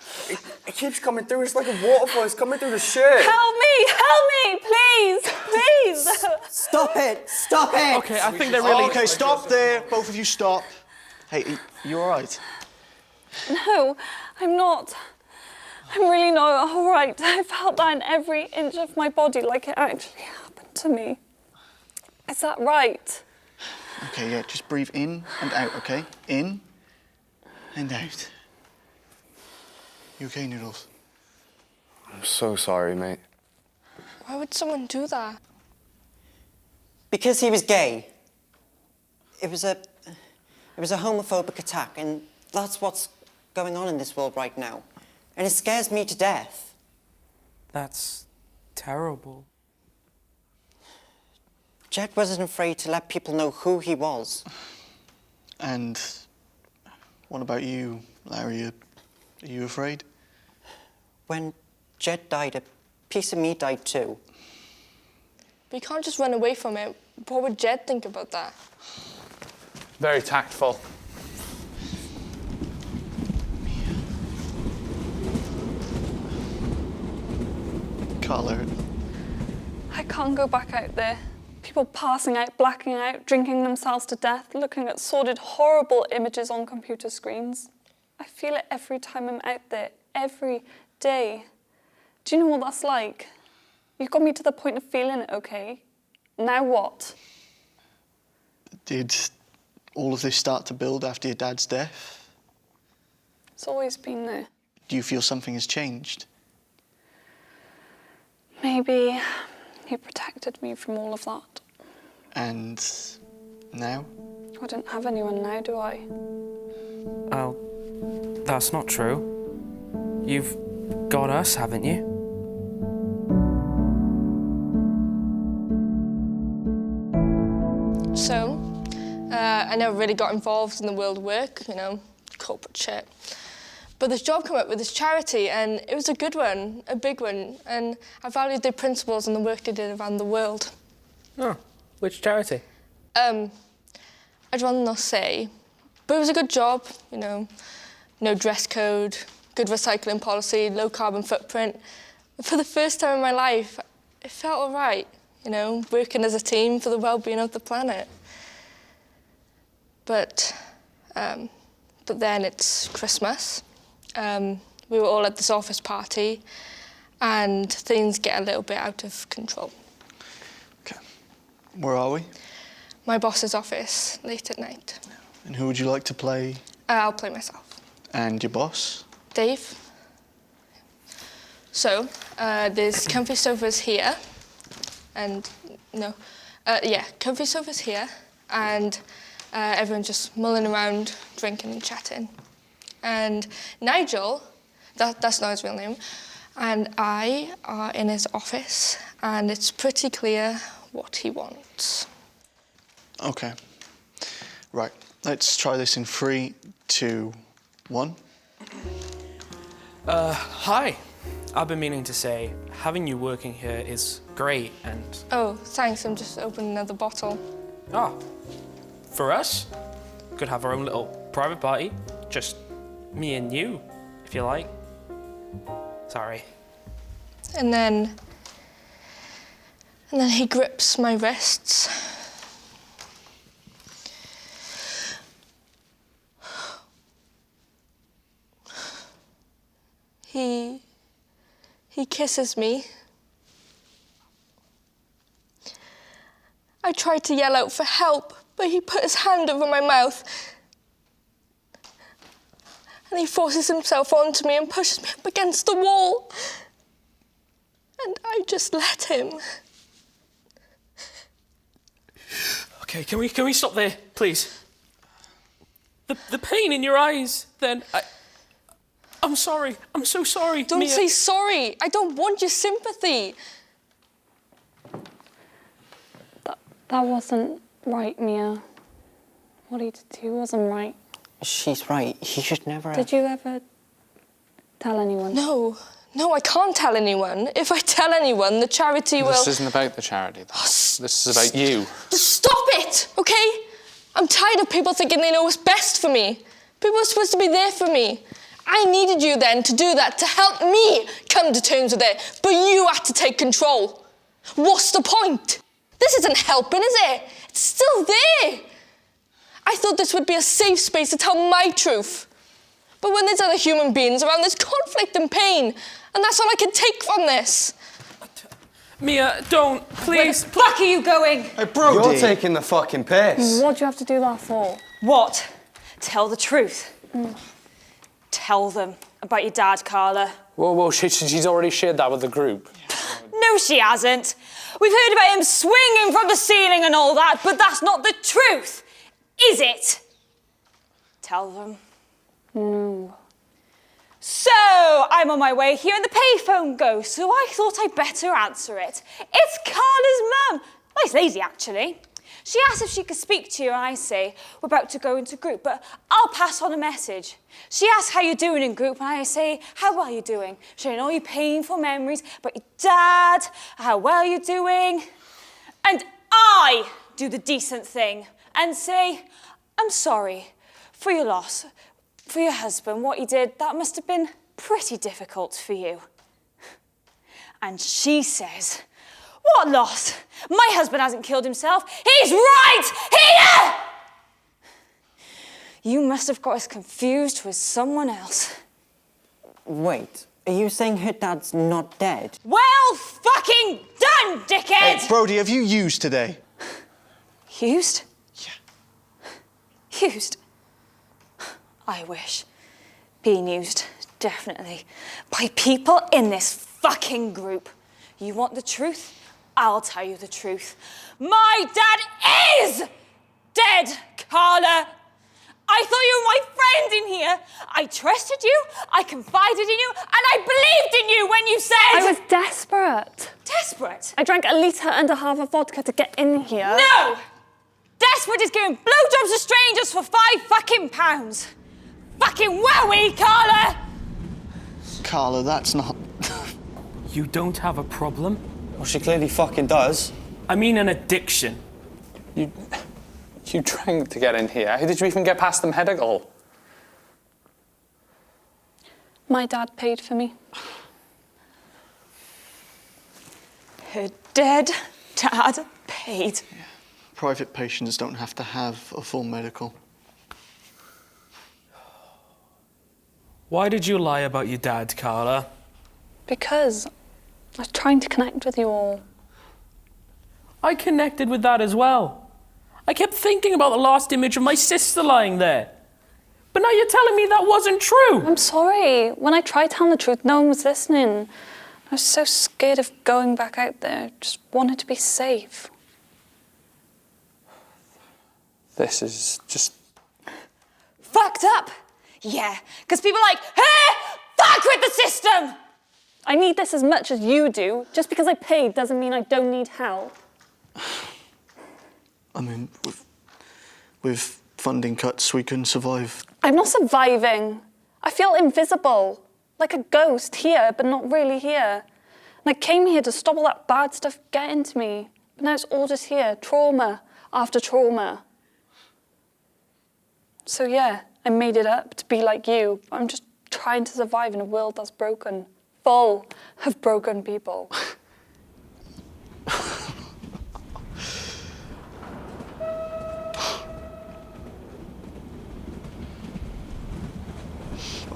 It keeps coming through. It's like a waterfall. It's coming through the shirt. Help me, please, please. Stop it! Stop it! Okay, I think they're really... Okay, stop there. Both of you stop. Hey, you all right? No, I'm not. I'm really not all right. I felt that in every inch of my body, like it actually happened to me. Is that right? Okay, yeah, just breathe in and out, okay? In and out. You okay, Noodles? I'm so sorry, mate. Why would someone do that? Because he was gay. It was a homophobic attack, and that's what's going on in this world right now. And it scares me to death. That's terrible. Jed wasn't afraid to let people know who he was. And what about you, Larry? Are you afraid? When Jed died, a piece of me died too. But you can't just run away from it. What would Jed think about that? Very tactful. Carla. I can't go back out there. People passing out, blacking out, drinking themselves to death, looking at sordid, horrible images on computer screens. I feel it every time I'm out there, every day. Do you know what that's like? You've got me to the point of feeling it, okay? Now what? Did all of this start to build after your dad's death? It's always been there. Do you feel something has changed? Maybe he protected me from all of that. And now? I don't have anyone now, do I? Oh, that's not true. You've got us, haven't you? So, I never really got involved in the world of work, you know, corporate shit. But this job came up with this charity, and it was a good one, a big one, and I valued their principles and the work they did around the world. Oh, which charity? I'd rather not say, but it was a good job, you know, no dress code, good recycling policy, low carbon footprint. For the first time in my life, it felt all right, you know, working as a team for the well-being of the planet. But then it's Christmas. We were all at this office party, and things get a little bit out of control. Okay. Where are we? My boss's office, late at night. And who would you like to play? I'll play myself. And your boss? Dave. So, there's comfy sofas here, and comfy sofas here, and everyone just mulling around, drinking and chatting. And Nigel, that's not his real name, and I are in his office, and it's pretty clear what he wants. Okay. Right. Let's try this in 3, 2, 1. Hi. I've been meaning to say, having you working here is great and... Oh, thanks, I'm just opening another bottle. Ah, for us, could have our own little private party. Just me and you, if you like. Sorry. And then he grips my wrists. He kisses me. I tried to yell out for help, but he put his hand over my mouth. And he forces himself onto me and pushes me up against the wall. And I just let him. Okay, can we stop there, please? The pain in your eyes, then I'm sorry. I'm so sorry. Don't Mia. say sorry. I don't want your sympathy. That wasn't right, Mia. What he did to you wasn't right. She's right. He should never have... Did you ever tell anyone? No, I can't tell anyone. If I tell anyone, the charity will... This isn't about the charity, though. This is about you. Just stop it, okay? I'm tired of people thinking they know what's best for me. People are supposed to be there for me. I needed you then to do that, to help me come to terms with it, but you had to take control. What's the point? This isn't helping, is it? It's still there. I thought this would be a safe space to tell my truth. But when there's other human beings around, there's conflict and pain, and that's all I can take from this. Mia, don't, please. Where the fuck are you going? Hey, Brody! You're taking the fucking piss. What do you have to do that for? What? Tell the truth. Tell them about your dad, Carla. Whoa, she's already shared that with the group. No, she hasn't. We've heard about him swinging from the ceiling and all that, but that's not the truth, is it? Tell them. No. So, I'm on my way here and the payphone goes, so I thought I'd better answer it. It's Carla's mum. Nice lady, actually. She asked if she could speak to you, and I say, we're about to go into group, but I'll pass on a message. She asks how you're doing in group, and I say, how well you're doing, sharing all your painful memories about your dad, how well you're doing. And I do the decent thing and say, I'm sorry for your loss, for your husband, what he did, that must have been pretty difficult for you. And she says, what loss? My husband hasn't killed himself. He's right here! You must have got us confused with someone else. Wait, are you saying her dad's not dead? Well fucking done, dickhead! Hey, Brody, have you used today? Used? Yeah. Used? I wish. Being used, definitely. By people in this fucking group. You want the truth? I'll tell you the truth. My dad is dead, Carla. I thought you were my friend in here. I trusted you, I confided in you, and I believed in you when you said... I was desperate. Desperate? I drank a litre and a half of vodka to get in here. No! Desperate is giving blowjobs to strangers for £5 fucking pounds. Fucking wowie, Carla! Carla, that's not... You don't have a problem? Well, she clearly fucking does. I mean an addiction. You drank to get in here. How did you even get past the medical? My dad paid for me. Her dead dad paid. Private patients don't have to have a full medical. Why did you lie about your dad, Carla? Because I was trying to connect with you all. I connected with that as well. I kept thinking about the last image of my sister lying there. But now you're telling me that wasn't true. I'm sorry. When I tried telling the truth, no one was listening. I was so scared of going back out there. I just wanted to be safe. This is just... Fucked up? Yeah, because people are like, hey, fuck with the system! I need this as much as you do. Just because I paid doesn't mean I don't need help. I mean, we've funding cuts so we can survive. I'm not surviving. I feel invisible, like a ghost here, but not really here. And I came here to stop all that bad stuff getting to me. But now it's all just here, trauma after trauma. So yeah, I made it up to be like you. I'm just trying to survive in a world that's broken, full of broken people.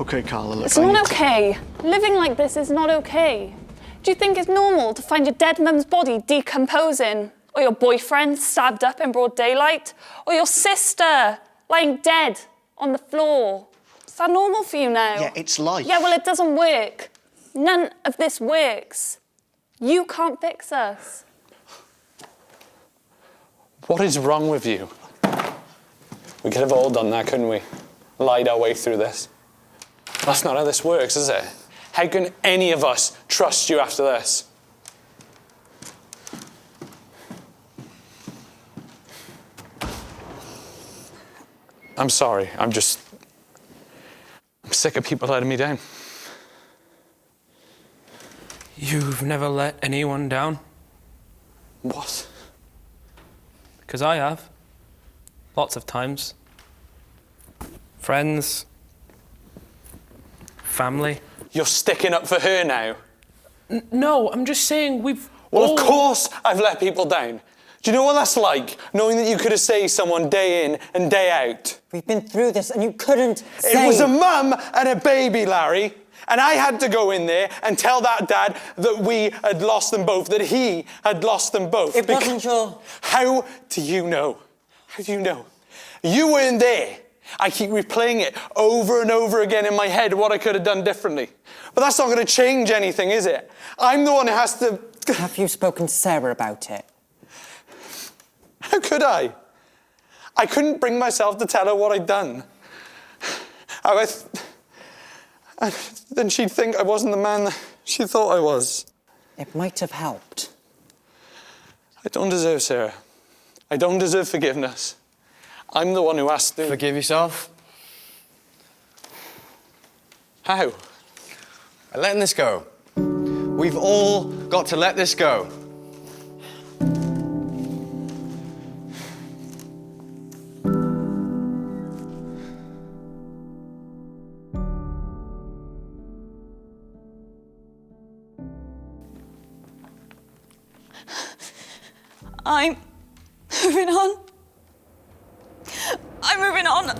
Okay, Carla, look, It's not okay. Living like this is not okay. Do you think it's normal to find your dead mum's body decomposing? Or your boyfriend stabbed up in broad daylight? Or your sister lying dead on the floor? Is that normal for you now? Yeah, it's life. Yeah, well, it doesn't work. None of this works. You can't fix us. What is wrong with you? We could have all done that, couldn't we? Lied our way through this. That's not how this works, is it? How can any of us trust you after this? I'm sorry. I'm sick of people letting me down. You've never let anyone down? What? Because I have. Lots of times. Friends. Family. You're sticking up for her now? No, I'm just saying we've Well, all... of course I've let people down. Do you know what that's like? Knowing that you could have saved someone day in and day out. We've been through this and you couldn't It say... was a mum and a baby, Larry. And I had to go in there and tell that dad that we had lost them both, that he had lost them both. It wasn't your... How do you know? How do you know? You weren't there. I keep replaying it over and over again in my head, what I could have done differently. But that's not going to change anything, is it? I'm the one who has to... Have you spoken to Sarah about it? How could I? I couldn't bring myself to tell her what I'd done. Then she'd think I wasn't the man that she thought I was. It might have helped. I don't deserve Sarah. I don't deserve forgiveness. I'm the one who asked to... Forgive yourself? How? By letting this go. We've all got to let this go. I'm moving on. I'm moving on.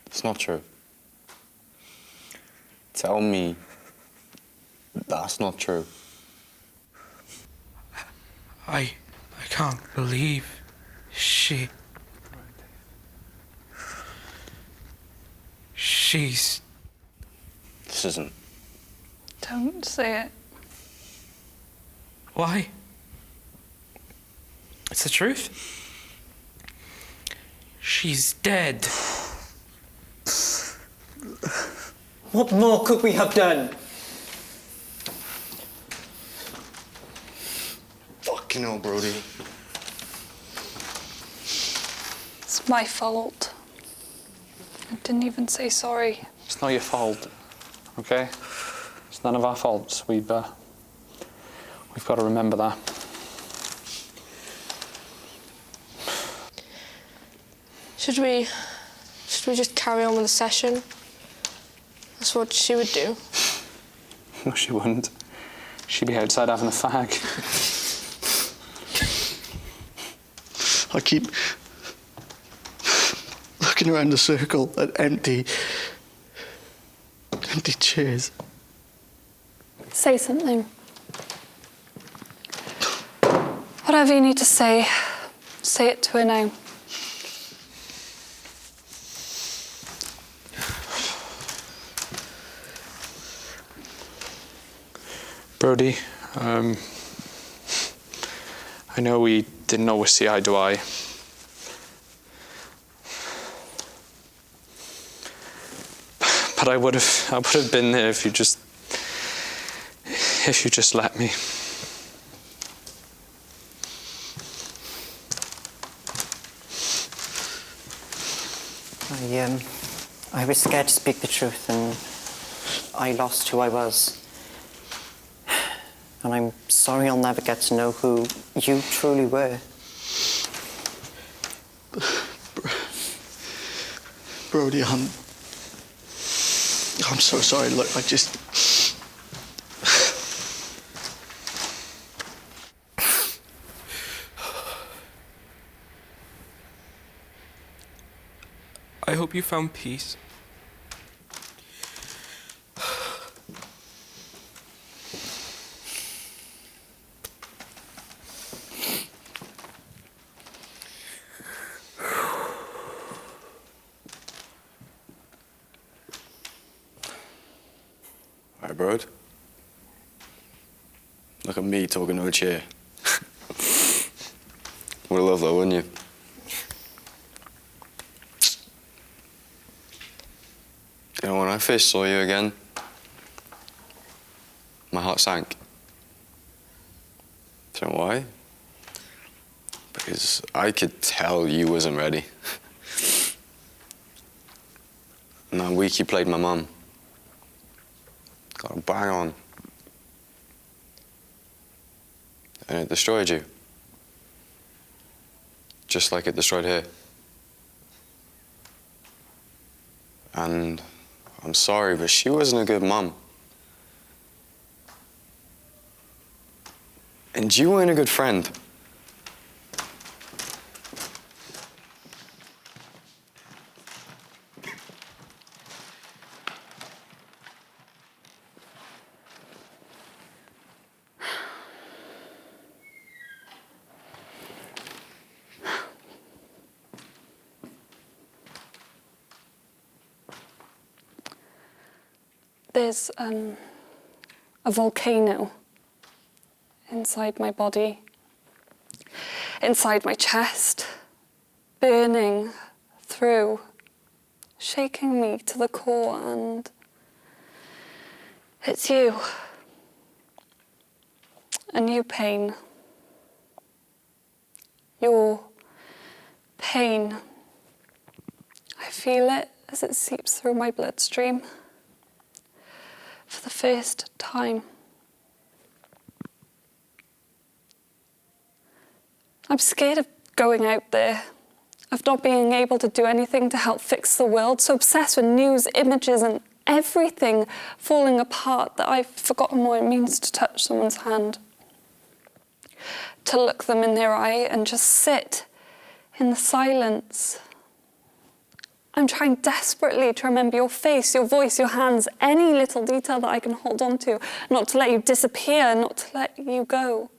It's not true. Tell me that's not true. I can't believe she's... This isn't. Don't say it. Why? It's the truth. She's dead. What more could we have done? Fucking hell, Brody. It's my fault. I didn't even say sorry. It's not your fault, okay? It's none of our faults. We've got to remember that. Should we just carry on with the session? That's what she would do. No, she wouldn't. She'd be outside having a fag. I keep looking around the circle at empty chairs. Say something. Whatever you need to say it to her now. Brody, I know we didn't always see eye to eye. But I would have been there if you just let me. I was scared to speak the truth, and I lost who I was. And I'm sorry I'll never get to know who you truly were. Brody, I'm so sorry. Look, I hope you found peace. All right, bro. Look at me talking to a chair. Would have loved that, wouldn't you? You know, when I first saw you again, my heart sank. Do you know why? Because I could tell you wasn't ready. And that week you played my mum. Got her bang on. And it destroyed you. Just like it destroyed her. And I'm sorry, but she wasn't a good mum. And you weren't a good friend. There's a volcano inside my body, inside my chest, burning through, shaking me to the core, and it's you. A new pain. Your pain. I feel it as it seeps through my bloodstream. For the first time. I'm scared of going out there, of not being able to do anything to help fix the world, so obsessed with news, images and everything falling apart that I've forgotten what it means to touch someone's hand. To look them in their eye and just sit in the silence. I'm trying desperately to remember your face, your voice, your hands, any little detail that I can hold on to, not to let you disappear, not to let you go.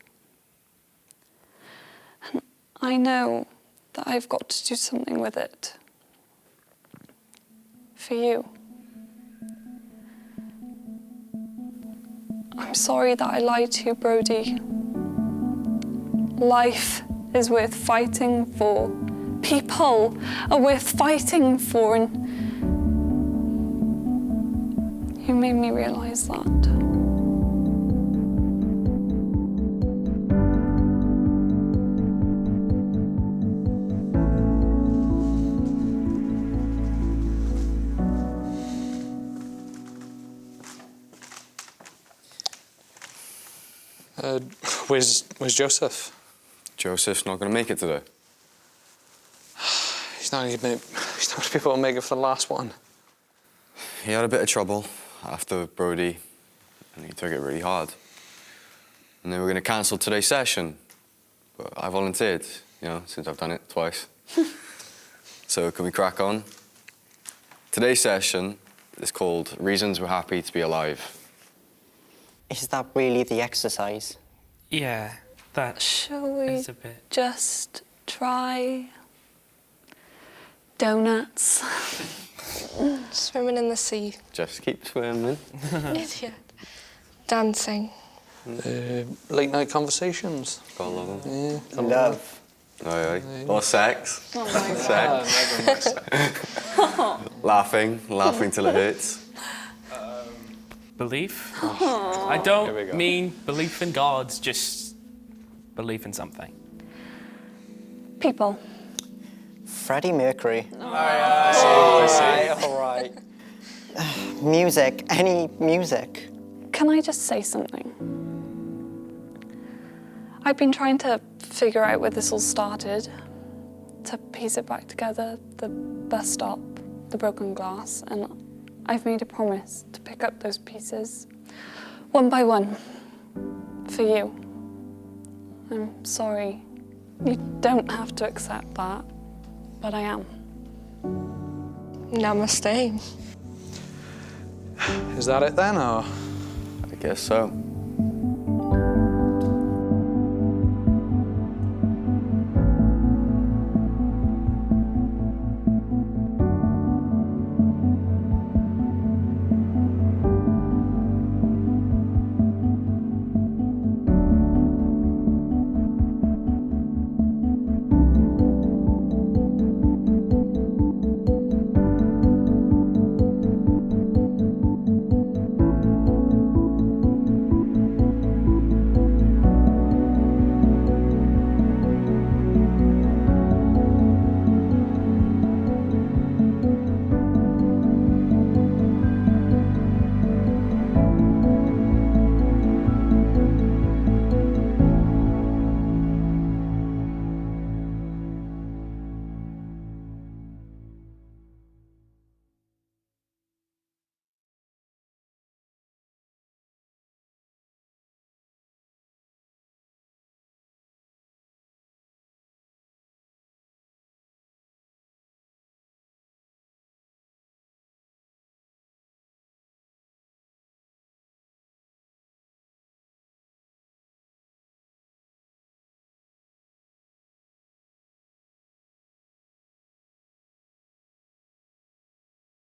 And I know that I've got to do something with it. For you. I'm sorry that I lied to you, Brody. Life is worth fighting for. People are worth fighting for, and you made me realise that. Where's Joseph? Joseph's not going to make it today. He's not going to be able to make it for the last one. He had a bit of trouble after Brody and he took it really hard. And they were going to cancel today's session, but I volunteered, you know, since I've done it twice. So can we crack on? Today's session is called Reasons We're Happy to Be Alive. Is that really the exercise? Yeah, that Shall we is a bit. just try donuts? Swimming in the sea. Just keep swimming. Idiot. Dancing. Late night conversations. Got a lot of them. Yeah. Love. Aye, aye. Or sex. Oh my Sex. Laughing till it hurts. Belief? I Here we don't go. mean belief in gods, just belief in something. People. Freddie Mercury. All right. Music. Any music. Can I just say something? I've been trying to figure out where this all started, to piece it back together, the bus stop, the broken glass, and I've made a promise to pick up those pieces, one by one, for you. I'm sorry. You don't have to accept that, but I am. Namaste. Is that it then, or? I guess so.